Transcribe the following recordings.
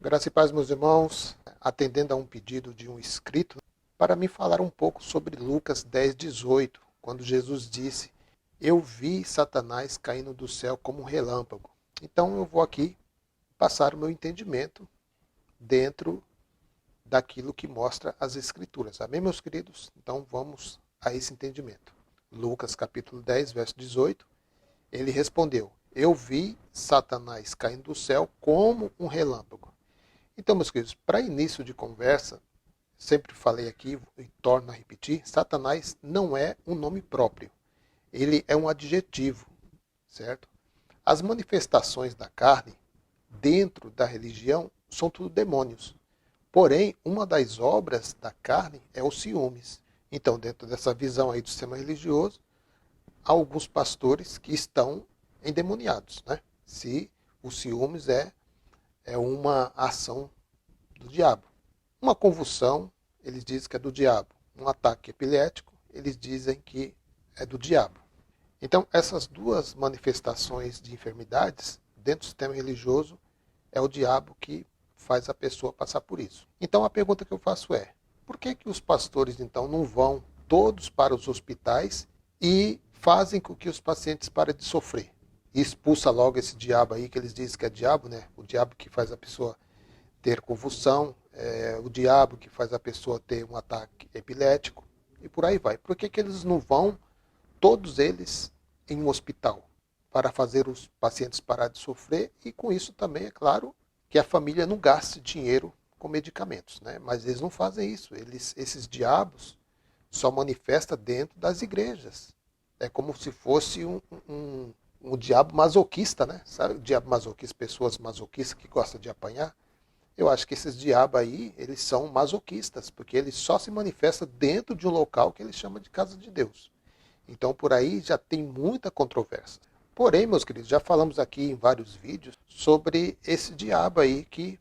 Graça e paz, meus irmãos, atendendo a um pedido de um inscrito, para me falar um pouco sobre Lucas 10:18, quando Jesus disse: Eu vi Satanás caindo do céu como um relâmpago. Então eu vou aqui passar o meu entendimento dentro daquilo que mostra as Escrituras. Amém, meus queridos? Então vamos a esse entendimento. Lucas capítulo 10, verso 18, ele respondeu: Eu vi Satanás caindo do céu como um relâmpago. Então, meus queridos, para início de conversa, sempre falei aqui e torno a repetir, Satanás não é um nome próprio. Ele é um adjetivo, certo? As manifestações da carne dentro da religião são tudo demônios. Porém, uma das obras da carne é os ciúmes. Então, dentro dessa visão aí do sistema religioso, há alguns pastores que estão endemoniados, né? Se o ciúmes é uma ação do diabo. Uma convulsão, eles dizem que é do diabo. Um ataque epilético, eles dizem que é do diabo. Então, essas duas manifestações de enfermidades, dentro do sistema religioso, é o diabo que faz a pessoa passar por isso. Então, a pergunta que eu faço é, por que os pastores, então, não vão todos para os hospitais e fazem com que os pacientes parem de sofrer? E expulsa logo esse diabo aí, que eles dizem que é diabo, né? O diabo que faz a pessoa ter convulsão, o diabo que faz a pessoa ter um ataque epilético, e por aí vai. Por que eles não vão, todos eles, em um hospital, para fazer os pacientes parar de sofrer, e com isso também, é claro, que a família não gaste dinheiro com medicamentos, né? Mas eles não fazem isso. Esses diabos só manifestam dentro das igrejas. É como se fosse um diabo masoquista, né? Sabe o diabo masoquista, pessoas masoquistas que gostam de apanhar? Eu acho que esses diabos aí, eles são masoquistas, porque eles só se manifestam dentro de um local que eles chamam de casa de Deus. Então, por aí já tem muita controvérsia. Porém, meus queridos, já falamos aqui em vários vídeos sobre esse diabo aí que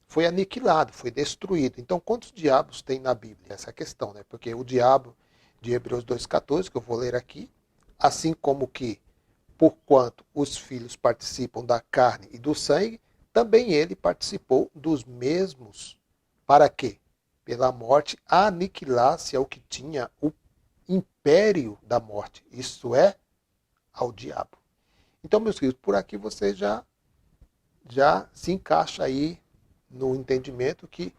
foi aniquilado, foi destruído. Então, quantos diabos tem na Bíblia? Essa é a questão, né? Porque o diabo de Hebreus 2,14, que eu vou ler aqui, assim como que, porquanto os filhos participam da carne e do sangue, também ele participou dos mesmos. Para quê? Pela morte aniquilasse ao que tinha o império da morte, isto é, ao diabo. Então, meus queridos, por aqui você já se encaixa aí no entendimento que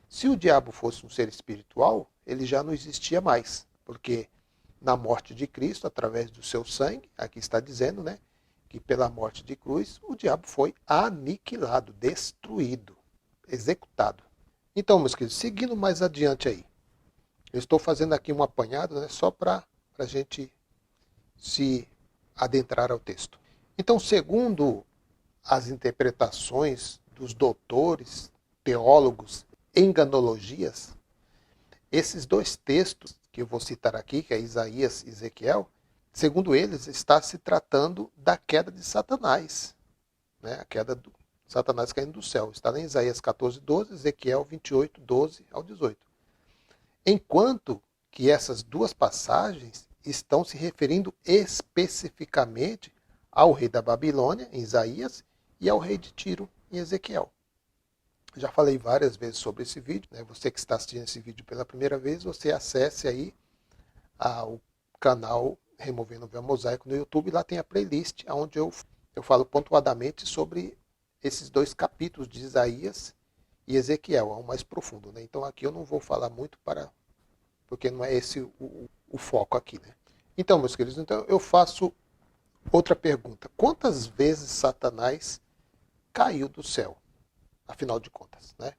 se o diabo fosse um ser espiritual, ele já não existia mais, porque na morte de Cristo, através do seu sangue, aqui está dizendo, né, que pela morte de cruz, o diabo foi aniquilado, destruído, executado. Então, meus queridos, seguindo mais adiante aí, eu estou fazendo aqui um apanhado, né, só para a gente se adentrar ao texto. Então, segundo as interpretações dos doutores, teólogos, enganologias, esses dois textos que eu vou citar aqui, que é Isaías e Ezequiel, segundo eles, está se tratando da queda de Satanás, né? A queda do Satanás caindo do céu. Está em Isaías 14:12, Ezequiel 28:12 ao 18. Enquanto que essas duas passagens estão se referindo especificamente ao rei da Babilônia, em Isaías, e ao rei de Tiro, em Ezequiel. Já falei várias vezes sobre esse vídeo, né? Você que está assistindo esse vídeo pela primeira vez, você acesse aí ao canal Removendo o Véu Mosaico no YouTube, lá tem a playlist onde eu falo pontuadamente sobre esses dois capítulos de Isaías e Ezequiel, é o mais profundo, né? Então aqui eu não vou falar muito porque não é esse o foco aqui, né? Então, meus queridos, então eu faço outra pergunta. Quantas vezes Satanás caiu do céu? Afinal de contas, né?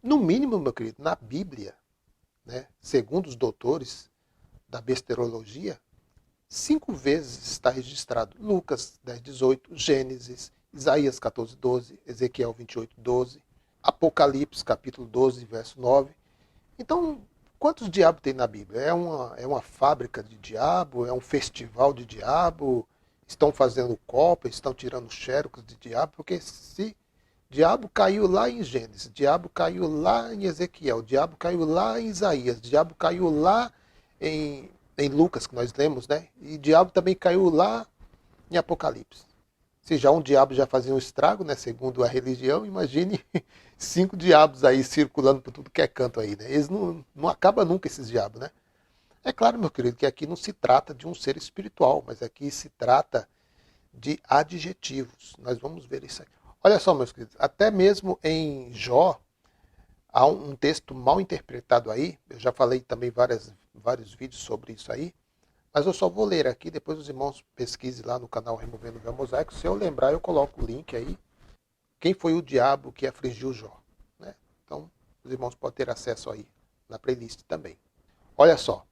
No mínimo, meu querido, na Bíblia, né, segundo os doutores da besterologia, 5 vezes está registrado Lucas 10:18, Gênesis, Isaías 14:12, Ezequiel 28:12, Apocalipse capítulo 12, verso 9. Então, quantos diabos tem na Bíblia? É uma fábrica de diabo? É um festival de diabo? Estão fazendo copa? Estão tirando xerox de diabo? Porque se diabo caiu lá em Gênesis, diabo caiu lá em Ezequiel, diabo caiu lá em Isaías, diabo caiu lá em Lucas, que nós lemos, né? E diabo também caiu lá em Apocalipse. Se já um diabo já fazia um estrago, né, segundo a religião, imagine 5 diabos aí circulando por tudo que é canto aí, né? Eles não acabam nunca, esses diabos, né? É claro, meu querido, que aqui não se trata de um ser espiritual, mas aqui se trata de adjetivos. Nós vamos ver isso aqui. Olha só, meus queridos, até mesmo em Jó, há um texto mal interpretado aí. Eu já falei também vários vídeos sobre isso aí. Mas eu só vou ler aqui, depois os irmãos pesquisem lá no canal Removendo o Véu Mosaico. Se eu lembrar, eu coloco o link aí. Quem foi o diabo que afligiu Jó? Né? Então, os irmãos podem ter acesso aí na playlist também. Olha só.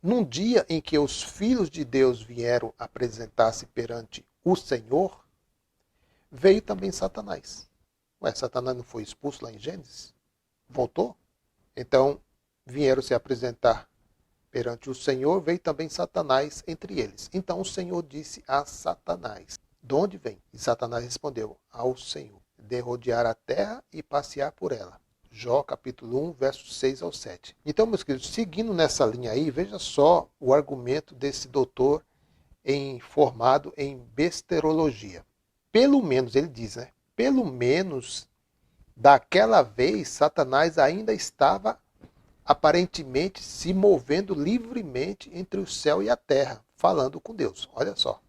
Num dia em que os filhos de Deus vieram apresentar-se perante o Senhor, veio também Satanás. Ué, Satanás não foi expulso lá em Gênesis? Voltou? Então, vieram se apresentar perante o Senhor, veio também Satanás entre eles. Então o Senhor disse a Satanás: de onde vem? E Satanás respondeu: ao Senhor, de rodear a terra e passear por ela. Jó capítulo 1, versos 6 ao 7. Então, meus queridos, seguindo nessa linha aí, veja só o argumento desse doutor formado em besterologia. Pelo menos, ele diz, né? Pelo menos daquela vez, Satanás ainda estava aparentemente se movendo livremente entre o céu e a terra, falando com Deus. Olha só.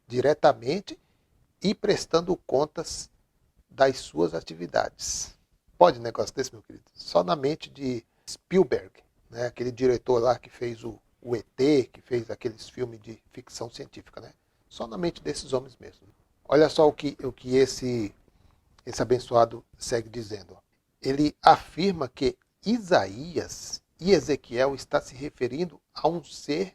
Diretamente e prestando contas das suas atividades. Pode um negócio desse, meu querido? Só na mente de Spielberg, né? Aquele diretor lá que fez o ET, que fez aqueles filmes de ficção científica, né? Só na mente desses homens mesmo. Olha só o que esse abençoado segue dizendo. Ele afirma que Isaías e Ezequiel está se referindo a um ser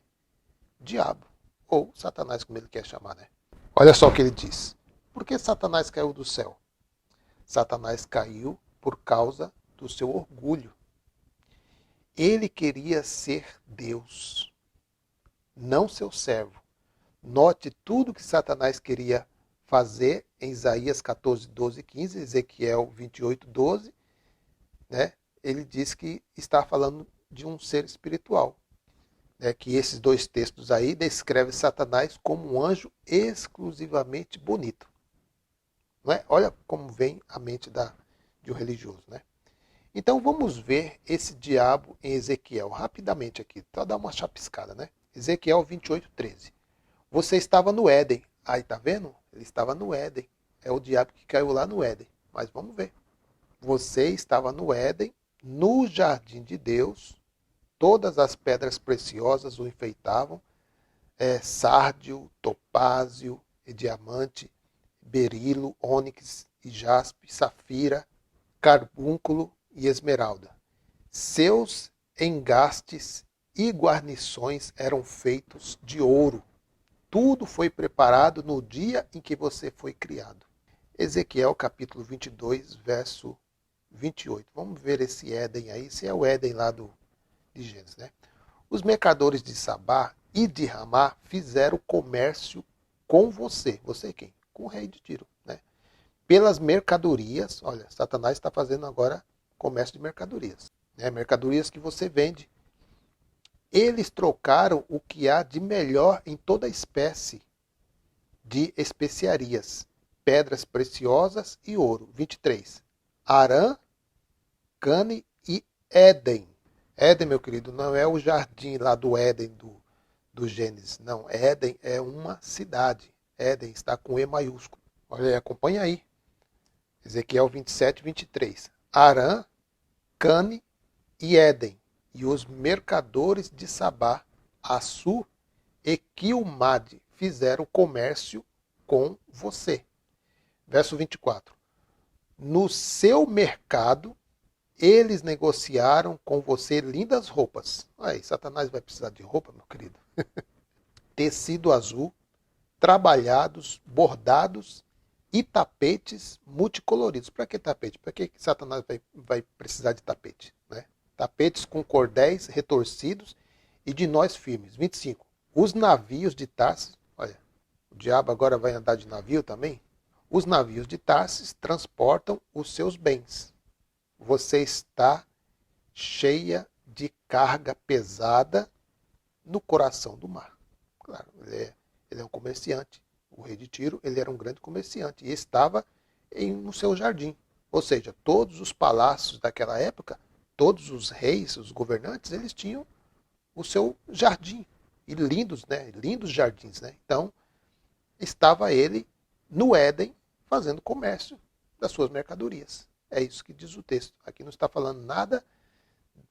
diabo, ou Satanás, como ele quer chamar, né? Olha só o que ele diz. Por que Satanás caiu do céu? Satanás caiu por causa do seu orgulho. Ele queria ser Deus, não seu servo. Note tudo que Satanás queria fazer em Isaías 14, 12 e 15, Ezequiel 28, 12, né? Ele diz que está falando de um ser espiritual. Né? Que esses dois textos aí descrevem Satanás como um anjo exclusivamente bonito. Não é? Olha como vem a mente de um religioso. Né? Então vamos ver esse diabo em Ezequiel, rapidamente aqui. Só dar uma chapiscada. Né? Ezequiel 28, 13. Você estava no Éden. Aí, tá vendo? Ele estava no Éden. É o diabo que caiu lá no Éden. Mas vamos ver. Você estava no Éden, no jardim de Deus. Todas as pedras preciosas o enfeitavam. Sárdio, topázio, e diamante, berilo, ônix e jaspe, safira, carbúnculo e esmeralda. Seus engastes e guarnições eram feitos de ouro. Tudo foi preparado no dia em que você foi criado. Ezequiel capítulo 22, verso 28. Vamos ver esse Éden aí, se é o Éden lá de Gênesis, né? Os mercadores de Sabá e de Ramá fizeram comércio com você. Você quem? Com o rei de Tiro, né? Pelas mercadorias, olha, Satanás está fazendo agora comércio de mercadorias. Né? Mercadorias que você vende. Eles trocaram o que há de melhor em toda espécie de especiarias, pedras preciosas e ouro. 23. Arã, Cane e Éden. Éden, meu querido, não é o jardim lá do Éden do Gênesis. Não, Éden é uma cidade. Éden está com E maiúsculo. Olha aí, acompanha aí. Ezequiel 27, 23. Arã, Cane e Éden. E os mercadores de Sabá, Assur e Quilmade fizeram comércio com você. Verso 24. No seu mercado, eles negociaram com você lindas roupas. Aí, Satanás vai precisar de roupa, meu querido. Tecido azul, trabalhados, bordados e tapetes multicoloridos. Para que tapete? Para que Satanás vai precisar de tapete? Né? Tapetes com cordéis retorcidos e de nós firmes. 25. Os navios de Tarsis, olha, o diabo agora vai andar de navio também? Os navios de Tarsis transportam os seus bens. Você está cheia de carga pesada no coração do mar. Claro, ele é um comerciante. o rei de Tiro, ele era um grande comerciante e estava no seu jardim. Ou seja, todos os palácios daquela época, todos os reis, os governantes, eles tinham o seu jardim. E lindos, né? Lindos jardins, né? Então, estava ele no Éden fazendo comércio das suas mercadorias. É isso que diz o texto. Aqui não está falando nada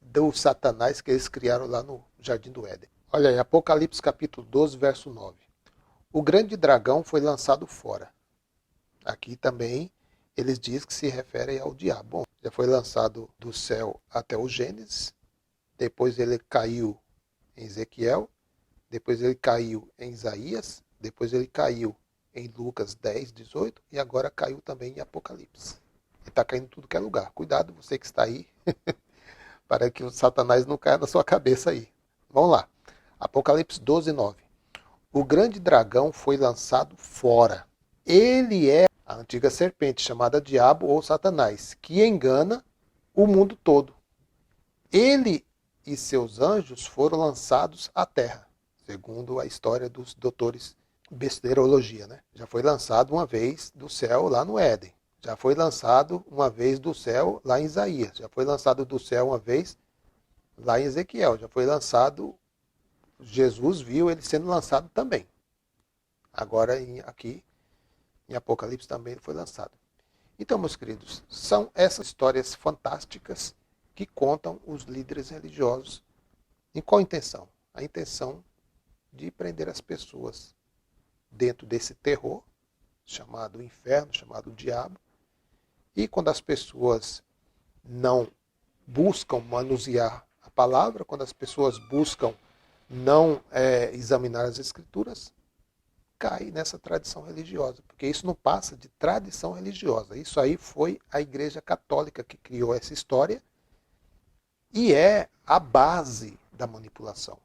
do Satanás que eles criaram lá no Jardim do Éden. Olha aí, Apocalipse capítulo 12, verso 9. O grande dragão foi lançado fora. Aqui também eles dizem que se refere ao diabo. Bom, já foi lançado do céu até o Gênesis, depois ele caiu em Ezequiel, depois ele caiu em Isaías, depois ele caiu em Lucas 10, 18 e agora caiu também em Apocalipse. Ele está caindo em tudo que é lugar. Cuidado, você que está aí, para que o Satanás não caia na sua cabeça aí. Vamos lá. Apocalipse 12, 9. O grande dragão foi lançado fora. Ele é a antiga serpente, chamada Diabo ou Satanás, que engana o mundo todo. Ele e seus anjos foram lançados à terra, segundo a história dos doutores besteirologia, né? Já foi lançado uma vez do céu lá no Éden. Já foi lançado uma vez do céu lá em Isaías. Já foi lançado do céu uma vez lá em Ezequiel. Já foi lançado, Jesus viu ele sendo lançado também. Agora aqui em Apocalipse também ele foi lançado. Então, meus queridos, são essas histórias fantásticas que contam os líderes religiosos. Em qual intenção? A intenção de prender as pessoas dentro desse terror, chamado inferno, chamado diabo. E quando as pessoas não buscam manusear a palavra, quando as pessoas buscam não examinar as escrituras, cai nessa tradição religiosa, porque isso não passa de tradição religiosa. Isso aí foi a Igreja Católica que criou essa história e é a base da manipulação.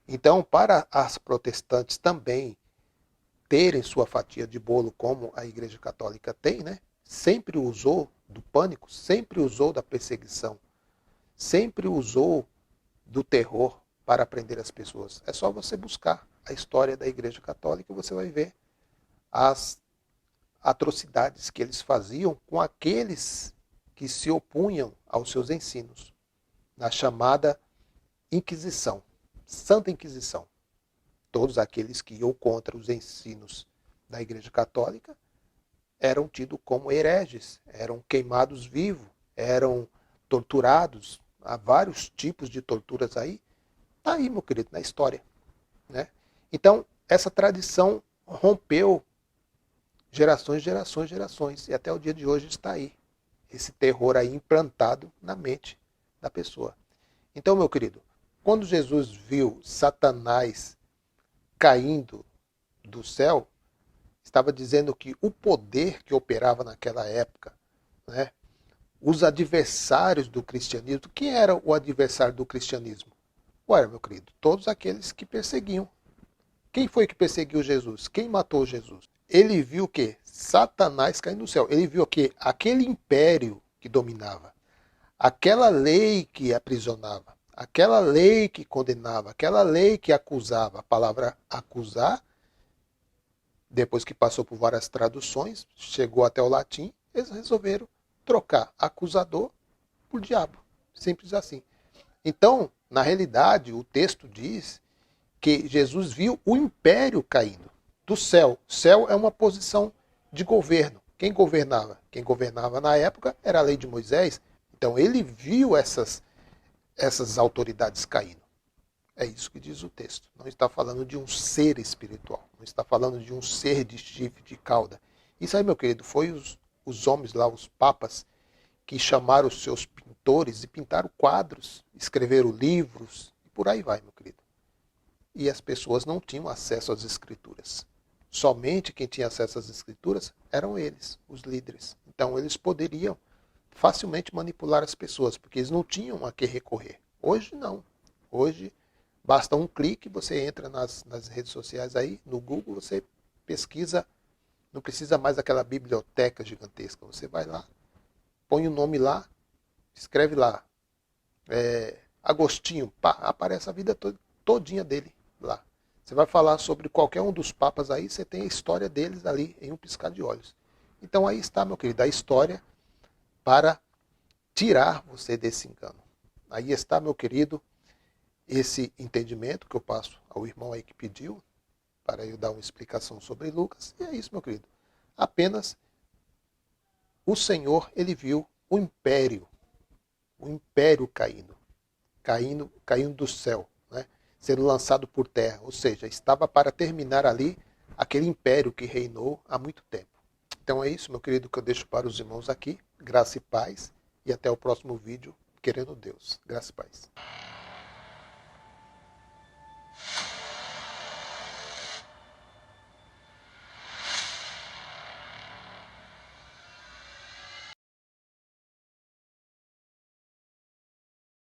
Então, para as protestantes também terem sua fatia de bolo como a Igreja Católica tem, né? Sempre usou do pânico, sempre usou da perseguição, sempre usou do terror para prender as pessoas. É só você buscar a história da Igreja Católica e você vai ver as atrocidades que eles faziam com aqueles que se opunham aos seus ensinos, na chamada Inquisição, Santa Inquisição. Todos aqueles que iam contra os ensinos da Igreja Católica eram tidos como hereges, eram queimados vivos, eram torturados. Há vários tipos de torturas aí. Está aí, meu querido, na história, né? Então, essa tradição rompeu gerações, gerações, gerações. E até o dia de hoje está aí. Esse terror aí implantado na mente da pessoa. Então, meu querido, quando Jesus viu Satanás caindo do céu, estava dizendo que o poder que operava naquela época, né, os adversários do cristianismo, quem era o adversário do cristianismo? Ué, meu querido, todos aqueles que perseguiam. Quem foi que perseguiu Jesus? Quem matou Jesus? Ele viu o quê? Satanás caindo do céu. Ele viu o quê? Aquele império que dominava. Aquela lei que aprisionava. Aquela lei que condenava. Aquela lei que acusava. A palavra acusar, depois que passou por várias traduções, chegou até o latim, eles resolveram trocar acusador por diabo. Simples assim. Então, na realidade, o texto diz que Jesus viu o império caindo do céu. O céu é uma posição de governo. Quem governava? Quem governava na época era a lei de Moisés. Então ele viu essas autoridades caindo. É isso que diz o texto. Não está falando de um ser espiritual. Não está falando de um ser de chifre, de cauda. Isso aí, meu querido, foi os homens lá, os papas, que chamaram os seus pintores e pintaram quadros, escreveram livros, e por aí vai, meu querido. E as pessoas não tinham acesso às escrituras. Somente quem tinha acesso às escrituras eram eles, os líderes. Então eles poderiam facilmente manipular as pessoas, porque eles não tinham a que recorrer. Hoje não. Hoje basta um clique, você entra nas redes sociais aí, no Google, você pesquisa, não precisa mais daquela biblioteca gigantesca. Você vai lá, põe o nome lá, escreve lá, Agostinho, pá, aparece a vida todinha dele lá. Você vai falar sobre qualquer um dos papas aí, você tem a história deles ali em um piscar de olhos. Então aí está, meu querido, a história para tirar você desse engano. Aí está, meu querido, esse entendimento que eu passo ao irmão aí que pediu, para eu dar uma explicação sobre Lucas. E é isso, meu querido. Apenas o Senhor, ele viu o império caindo do céu, né? Sendo lançado por terra. Ou seja, estava para terminar ali aquele império que reinou há muito tempo. Então é isso, meu querido, que eu deixo para os irmãos aqui. Graça e paz. E até o próximo vídeo, querendo Deus. Graça e paz.